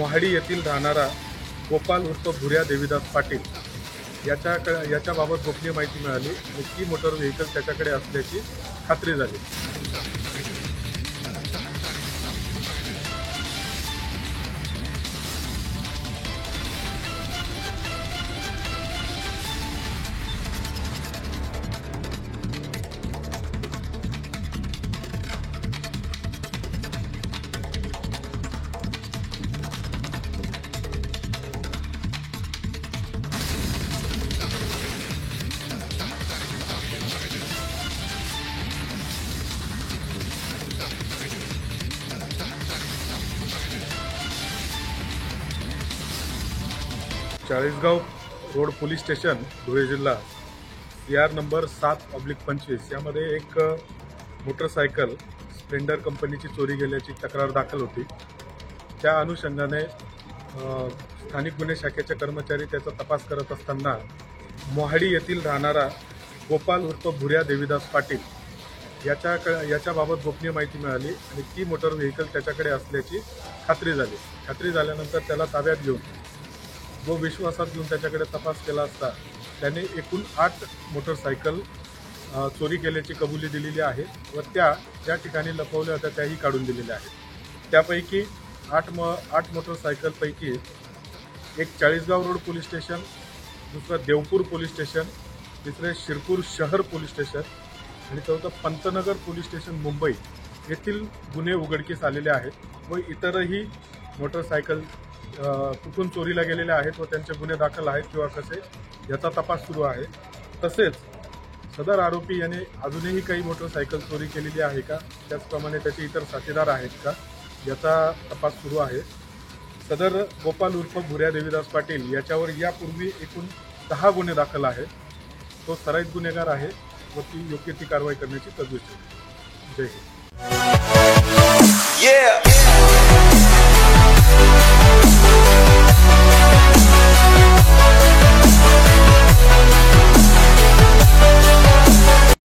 मोहाडी येथील राहणारा गोपाल उर्फ भुऱ्या देवीदास पाटील याच्याबाबत गोपनीय माहिती मिळाली आणि ती मोटर व्हेकल त्याच्याकडे असल्याची खात्री झाली। Chalisgaon road police station Dhule जिल्हा CR नंबर 7/25 यामध्ये एक मोटरसायकल स्प्लेंडर कंपनीची चोरी गेल्याची तक्रार दाखल होती। त्या अनुषंगाने स्थानिक गुन्हे शाखेचे कर्मचारी त्याचा तपास करत असताना मोहाडी येथील राहणारा गोपाल उर्फ भुऱ्या देवीदास पाटील याच्याबाबत गोपनीय माहिती मिळाली आणि ती मोटर व्हेकल त्याच्याकडे असल्याची खात्री झाली। खात्री झाल्यानंतर त्याला ताब्यात घेऊन व विश्वासात घेऊन त्याच्याकडे तपास केला असता त्याने एकूण 8 मोटरसायकल चोरी केल्याची कबुली दिलेली आहे व त्या ज्या ठिकाणी लपवल्या होत्या त्याही काढून दिलेल्या आहेत। त्यापैकी 8 मोटरसायकलपैकी एक चाळीसगाव रोड पोलीस स्टेशन, दुसरं देवपूर पोलीस स्टेशन, तिसरे शिरपूर शहर पोलीस स्टेशन आणि चौथं पंतनगर पोलीस स्टेशन मुंबई येथील गुन्हे उघडकीस आलेले आहेत व इतरही मोटरसायकल कुठून चोरीला गेलेले आहेत व त्यांचे गुन्हे दाखल आहेत किंवा कसे याचा तपास सुरू आहे। तसेच सदर आरोपी याने अजूनही काही मोटरसायकल चोरी केलेली आहे का, त्याचप्रमाणे त्याचे इतर साथीदार आहेत का याचा तपास सुरू आहे। सदर गोपाल उर्फ भुऱ्या देवीदास पाटील याच्यावर यापूर्वी एकूण 10 गुन्हे दाखल आहेत। तो सराईत गुन्हेगार आहे व ती योग्य ती कारवाई करण्याची तरतूद आहे। जय हिंद।